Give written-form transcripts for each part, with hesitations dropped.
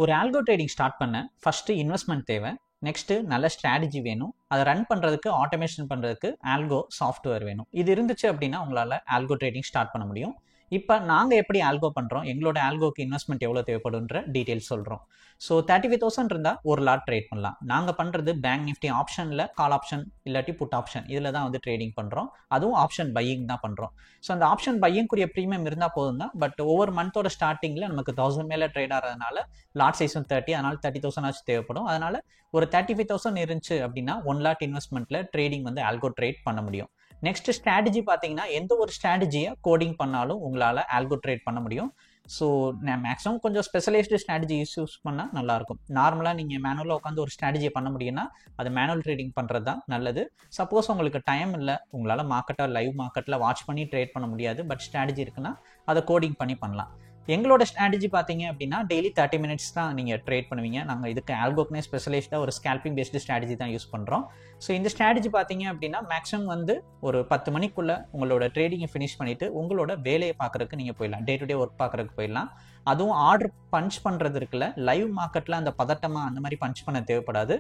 ஒரு algo trading start பண்ண first investment தேவை. நெக்ஸ்ட்டு நல்ல ஸ்ட்ராட்டஜி வேணும். அதை ரன் பண்ணுறதுக்கு ஆட்டோமேஷன் பண்ணுறதுக்கு ஆல்கோ சாஃப்ட்வேர் வேணும். இது இருந்துச்சு அப்படின்னா உங்களால் ஆல்கோ ட்ரேடிங் ஸ்டார்ட் பண்ண முடியும். இப்போ நாங்கள் எப்படி ஆல்கோ பண்ணுறோம், எங்களோட ஆல்கோக்கு இன்வெஸ்ட்மெண்ட் எவ்வளோ தேவைப்படுன்ற டீட்டெயில்ஸ் சொல்கிறோம். ஸோ 35,000 இருந்தால் ஒரு லாட் ட்ரேட் பண்ணலாம். நாங்கள் பண்ணுறது பேங்க் நிஃப்டி ஆப்ஷனில் கால் ஆப்ஷன் இல்லாட்டி புட் ஆப்ஷன் இதில் தான் வந்து ட்ரேடிங் பண்ணுறோம். அதுவும் ஆப்ஷன் பையிங் தான் பண்ணுறோம். ஸோ அந்த ஆப்ஷன் பையிங்குரிய ப்ரீமியம் இருந்தால் போதும் தான். பட் ஒவ்வொரு மந்தோட ஸ்டார்டிங்கில் நமக்கு 1000 மேலே ட்ரேட் ஆகிறதுனால லாட் சைஸும் 30, அதனால் 30,000 ஆச்சு தேவைப்படும். அதனால் ஒரு 35,000 இருந்துச்சு அப்படின்னா 1 லாட் இன்வெஸ்ட்மெண்ட்டில் ட்ரேடிங் வந்து ஆல்கோ ட்ரேட் பண்ண முடியும். நெக்ஸ்ட் ஸ்ட்ராட்டஜி பார்த்தீங்கன்னா எந்த ஒரு ஸ்ட்ராட்டஜியை கோடிங் பண்ணாலும் உங்களால் ஆல்கோ ட்ரேட் பண்ண முடியும். ஸோ நான் மேக்ஸிமம் கொஞ்சம் ஸ்பெஷலைஸ்டு ஸ்ட்ராட்டஜி யூஸ் பண்ணால் நல்லாயிருக்கும். நார்மலாக நீங்கள் மேனுவலாக உட்காந்து ஒரு ஸ்ட்ராட்டஜியை பண்ண முடியும்னா அது மேனுவல் ட்ரேடிங் பண்ணுறது தான் நல்லது. சப்போஸ் உங்களுக்கு டைம் இல்லை, உங்களால் மார்க்கெட்டை லைவ் மார்க்கெட்டில் வாட்ச் பண்ணி ட்ரேட் பண்ண முடியாது, பட் ஸ்ட்ராட்டஜி இருக்குன்னா அதை கோடிங் பண்ணலாம். எங்களோட ஸ்ட்ராட்டஜி பார்த்தீங்க அப்படின்னா டெய்லி 30 மினிட்ஸ் தான் நீங்கள் ட்ரேட் பண்ணுவீங்க. நாங்கள் இதுக்கு ஆல்கோக்னே ஸ்பெஷலைஸ்டாக ஒரு ஸ்கேல்பிங் பேஸ்டு ஸ்ட்ராட்டஜி தான் யூஸ் பண்ணுறோம். ஸோ இந்த ஸ்ட்ராட்டஜி பார்த்தீங்க அப்படின்னா மேக்ஸிமம் வந்து ஒரு 10 மணிக்குள்ளே உங்களோட ட்ரேடிங்கை ஃபினிஷ் பண்ணிவிட்டு உங்களோட வேலையை பார்க்குறதுக்கு நீங்கள் போயிடலாம், டே டு டே ஒர்க் பார்க்குறதுக்கு போயிடலாம். அதுவும் ஆர்டர் பஞ்ச் பண்ணுறது இருக்குல்ல, லைவ் மார்க்கெட்டில் அந்த பதட்டமாக அந்த மாதிரி பஞ்ச் பண்ண தேவைப்படாது.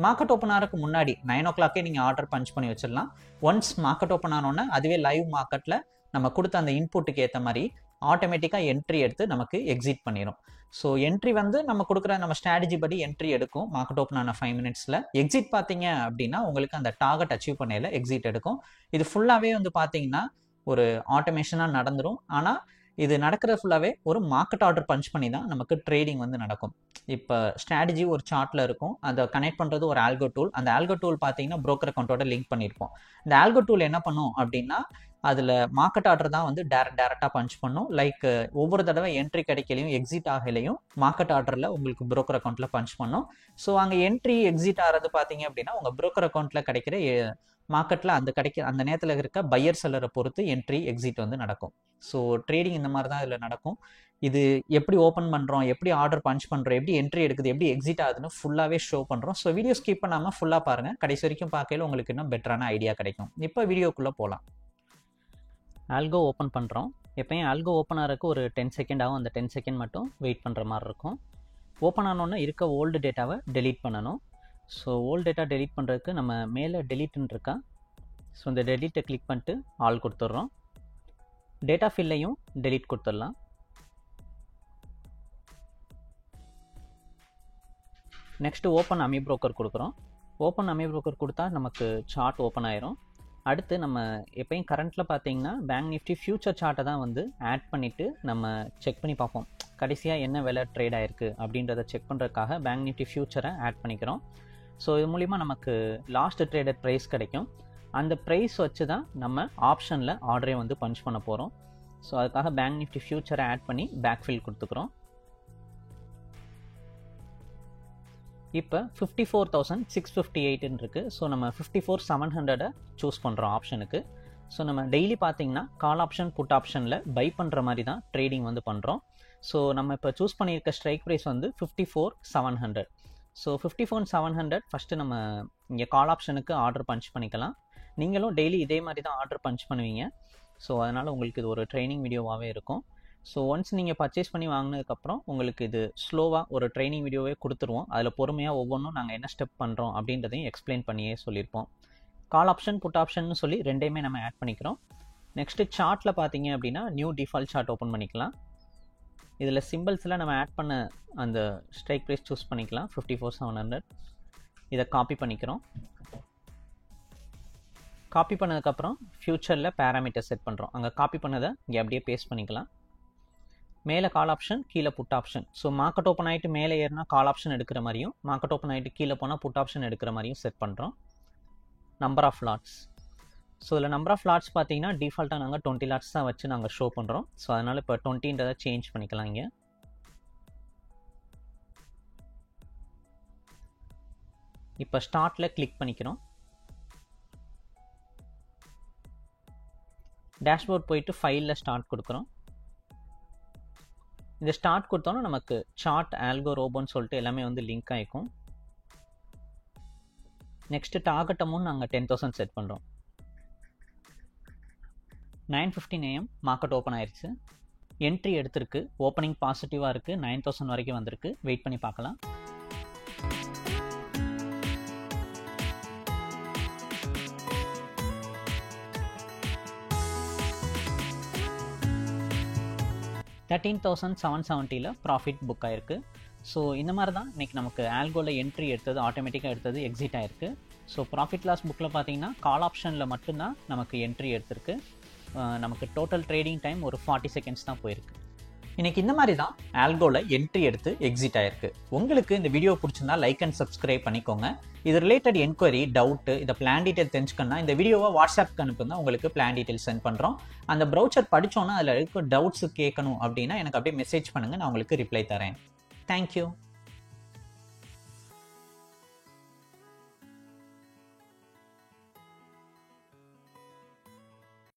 மார்க்கெட் ஓப்பன் ஆகிறதுக்கு முன்னாடி 9 o'clock நீங்கள் ஆர்டர் பஞ்ச் பண்ணி வச்சிடலாம். ஒன்ஸ் மார்க்கெட் ஓப்பன் ஆனோன்னா அதுவே லைவ் மார்க்கெட்டில் நம்ம கொடுத்த அந்த இன்புட்டுக்கு ஏற்ற மாதிரி ஆட்டோமேட்டிக்காக என்ட்ரி எடுத்து நமக்கு எக்ஸிட் பண்ணிடும். ஸோ என்ட்ரி வந்து நம்ம கொடுக்குற நம்ம ஸ்ட்ராட்டஜி படி என்ட்ரி எடுக்கும் மார்க்கெட் ஓப்பன் ஆன 5 மினிட்ஸில். எக்ஸிட் பார்த்தீங்க அப்படின்னா உங்களுக்கு அந்த டார்கெட் அச்சீவ் பண்ணையில் எக்ஸிட் எடுக்கும். இது ஃபுல்லாகவே வந்து பார்த்தீங்கன்னா ஒரு ஆட்டோமேஷனாக நடந்துடும். ஆனால் இது நடக்கிறது ஃபுல்லாகவே ஒரு மார்க்கெட் ஆர்டர் பஞ்ச் பண்ணி தான் நமக்கு ட்ரேடிங் வந்து நடக்கும். இப்போ ஸ்ட்ராட்டஜி ஒரு சார்ட்டில் இருக்கும், அதை கனெக்ட் பண்ணுறது ஒரு ஆல்கோ டூல். அந்த ஆல்கோ டூல் பார்த்தீங்கன்னா ப்ரோக்கர் அக்கௌண்ட்டோட லிங்க் பண்ணியிருப்போம். இந்த ஆல்கோ டூல் என்ன பண்ணும் அப்படின்னா அதில் மார்க்கெட் ஆர்டர் தான் வந்து டேரெக்டாக பஞ்ச் பண்ணும். லைக் ஒவ்வொரு தடவை என்ட்ரி கிடைக்கலையும் எக்ஸிட் ஆகலையும் மார்க்கெட் ஆர்டரில் உங்களுக்கு ப்ரோக்கர் அக்கௌண்ட்டில் பஞ்ச் பண்ணும். ஸோ அங்கே என்ட்ரி எக்ஸிட் ஆகிறது பார்த்தீங்க அப்படின்னா உங்கள் ப்ரோக்கர் அக்கௌண்ட்டில் கிடைக்கிற மார்க்கெட்டில் அந்த நேரத்தில் இருக்க பையர் செல்லரை பொறுத்து என்ட்ரி எக்ஸிட் வந்து நடக்கும். ஸோ ட்ரேடிங் இந்த மாதிரி தான் இதில் நடக்கும். இது எப்படி ஓப்பன் பண்ணுறோம், எப்படி ஆர்டர் பஞ்ச் பண்ணுறோம், எப்படி என்ட்ரி எடுக்குது, எப்படி எக்ஸிட் ஆகுதுன்னு ஃபுல்லாகவே ஷோ பண்ணுறோம். ஸோ வீடியோ ஸ்கிப் பண்ணாமல் ஃபுல்லாக பாருங்கள், கடைசி வரைக்கும் பார்க்கையில் உங்களுக்கு இன்னும் பெட்டரான ஐடியா கிடைக்கும். இப்போ வீடியோக்குள்ளே போகலாம். ஆல்கோ ஓப்பன் பண்ணுறோம். எப்போயும் ஆல்கோ ஓப்பன் ஆகிறதுக்கு ஒரு 10 செகண்ட் ஆகும். அந்த 10 செகண்ட் மட்டும் வெயிட் பண்ணுற மாதிரி இருக்கும். ஓப்பன் ஆனோன்னா இருக்க ஓல்டு டேட்டாவை டெலீட் பண்ணணும். ஸோ ஓல்டு டேட்டா டெலீட் பண்ணுறதுக்கு நம்ம மேலே டெலீட்னு இருக்கா, ஸோ இந்த டெலீட்டை கிளிக் பண்ணிட்டு ஆல் கொடுத்துட்றோம். டேட்டா ஃபில்லையும் டெலீட் கொடுத்துடலாம். நெக்ஸ்ட்டு ஓப்பன் அமி ப்ரோக்கர் கொடுக்குறோம். ஓப்பன் அமி ப்ரோக்கர் கொடுத்தா நமக்கு சார்ட் ஓப்பன் ஆயிரும். அடுத்து நம்ம எப்பயும் கரண்ட்டில் பார்த்தீங்கன்னா பேங்க் நிஃப்டி ஃபியூச்சர் சார்ட்டை தான் வந்து ஆட் பண்ணிவிட்டு நம்ம செக் பண்ணி பார்ப்போம், கடைசியாக என்ன விலை ட்ரேட் ஆகிருக்கு அப்படின்றத செக் பண்ணுறதுக்காக பேங்க் நிஃப்டி ஃபியூச்சரை ஆட் பண்ணிக்கிறோம். ஸோ இது மூலிமா நமக்கு லாஸ்ட் ட்ரேடட் ப்ரைஸ் கிடைக்கும். அந்த ப்ரைஸ் வச்சு தான் நம்ம ஆப்ஷனில் ஆர்டரே வந்து பஞ்ச் பண்ண போகிறோம். ஸோ அதுக்காக பேங்க் நிஃப்டி ஃபியூச்சரை ஆட் பண்ணி பேக்ஃபில் கொடுத்துக்கிறோம். இப்போ 54,658 இருக்குது. ஸோ நம்ம 54,700 சூஸ் பண்ணுறோம் ஆப்ஷனுக்கு. ஸோ நம்ம டெய்லி பார்த்தீங்கன்னா கால் ஆப்ஷன் புட் ஆப்ஷனில் பை பண்ணுற மாதிரி தான் ட்ரேடிங் வந்து பண்ணுறோம். ஸோ நம்ம இப்போ சூஸ் பண்ணியிருக்க ஸ்ட்ரைக் ப்ரைஸ் வந்து 54,700. ஸோ 54,700 ஃபஸ்ட்டு நம்ம இங்கே கால் ஆப்ஷனுக்கு ஆர்டர் பஞ்ச் பண்ணிக்கலாம். நீங்களும் டெய்லி இதே மாதிரி தான் ஆர்டர் பஞ்ச் பண்ணுவீங்க. ஸோ அதனால் உங்களுக்கு இது ஒரு ட்ரைனிங் வீடியோவாகவே இருக்கும். ஸோ ஒன்ஸ் நீங்கள் பர்ச்சேஸ் பண்ணி வாங்கினதுக்கப்புறம் உங்களுக்கு இது ஸ்லோவாக ஒரு ட்ரைனிங் வீடியோவே கொடுத்துருவோம். அதில் பொறுமையாக ஒவ்வொன்றும் நாங்கள் என்ன ஸ்டெப் பண்ணுறோம் அப்படின்றதையும் எக்ஸ்பிளைன் பண்ணியே சொல்லியிருப்போம். கால் ஆப்ஷன் புட் ஆப்ஷன் சொல்லி ரெண்டையுமே நம்ம ஆட் பண்ணிக்கிறோம். நெக்ஸ்ட்டு சார்ட்டில் பார்த்தீங்க அப்படின்னா நியூ டிஃபால்ட் சார்ட் ஓப்பன் பண்ணிக்கலாம். இதில் சிம்பிள்ஸில் நம்ம ஆட் பண்ண அந்த ஸ்ட்ரைக் ப்ரைஸ் சூஸ் பண்ணிக்கலாம் 54,700. இதை காப்பி பண்ணிக்கிறோம். காப்பி பண்ணதுக்கப்புறம் ஃபியூச்சரில் பேராமீட்டர் செட் பண்ணுறோம். அங்கே காப்பி பண்ணதை இங்கே அப்படியே பேஸ்ட் பண்ணிக்கலாம். மேலே கால் ஆப்ஷன், கீழே put option. So market open ஆகிட்டு மேலே ஏறினா கால் ஆப்ஷன் எடுக்கிற மாதிரியும், மார்க்கெட் ஓப்பன் ஆகிட்டு கீழே போனால் புட் ஆப்ஷன் எடுக்கிற மாதிரியும் செட் பண்ணுறோம். Number of lots. ஸோ இதில் நம்பர் ஆஃப் லாட்ஸ் பார்த்தீங்கன்னா டிஃபால்ட்டாக நாங்கள் 20 லாட்ஸ் தான் வச்சு நாங்கள் ஷோ பண்ணுறோம். ஸோ அதனால் இப்போ 20ன்றதை சேஞ்ச் பண்ணிக்கலாம். இங்கே இப்போ ஸ்டார்ட்டில் கிளிக் பண்ணிக்கிறோம். டேஷ்போர்ட் போயிட்டு ஃபைலில் ஸ்டார்ட் கொடுக்குறோம். இந்த ஸ்டார்ட் கொடுத்தோன்னா நமக்கு சார்ட் ஆல்கோ ரோபோன்னு சொல்லிட்டு எல்லாமே வந்து லிங்க் ஆகிக்கும். நெக்ஸ்ட்டு டார்கெட் அமௌண்ட் நாங்கள் 10,000 செட் பண்ணுறோம். 9:15 AM மார்க்கெட் ஓப்பன் ஆயிடுச்சு. என்ட்ரி எடுத்திருக்கு. ஓப்பனிங் பாசிட்டிவாக இருக்குது. 9000 வரைக்கும் வந்திருக்கு. வெயிட் பண்ணி பார்க்கலாம். $13,770 ப்ராஃபிட் புக் ஆயிருக்கு. ஸோ இந்த மாதிரி தான் இன்றைக்கி நமக்கு ஆல்கோவில் என்ட்ரி எடுத்தது, ஆட்டோமேட்டிக்காக எடுத்தது எக்ஸிட் ஆயிருக்கு. ஸோ ப்ராஃபிட் லாஸ் புக்கில் பார்த்தீங்கன்னா கால் ஆப்ஷனில் மட்டும்தான் நமக்கு என்ட்ரி எடுத்திருக்கு. நமக்கு டோட்டல் ட்ரேடிங் டைம் ஒரு 40 செகண்ட்ஸ் தான் போயிருக்கு. இன்றைக்கி இந்த மாதிரி தான் ஆல்கோவில் என்ட்ரி எடுத்து எக்ஸிட் ஆயிருக்கு. உங்களுக்கு இந்த வீடியோ பிடிச்சிருந்தா லைக் அண்ட் சப்ஸ்கிரைப் பண்ணிக்கோங்க. இது ரிலேட்டட் என்கொயரி, டவுட்டு, இதை பிளான் டீட்டெயில் தெரிஞ்சுக்கணும்னா இந்த வீடியோவை வாட்ஸ்அப்க்கு அனுப்புங்க. உங்களுக்கு பிளான் டீட்டெயில் சென்ட் பண்ணுறோம். அந்த ப்ரௌச்சர் படித்தோன்னா அதில் இருக்க டவுட்ஸு கேட்கணும் அப்படின்னா எனக்கு அப்படியே மெசேஜ் பண்ணுங்கள், நான் உங்களுக்கு ரிப்ளை தரேன். தேங்க்யூ.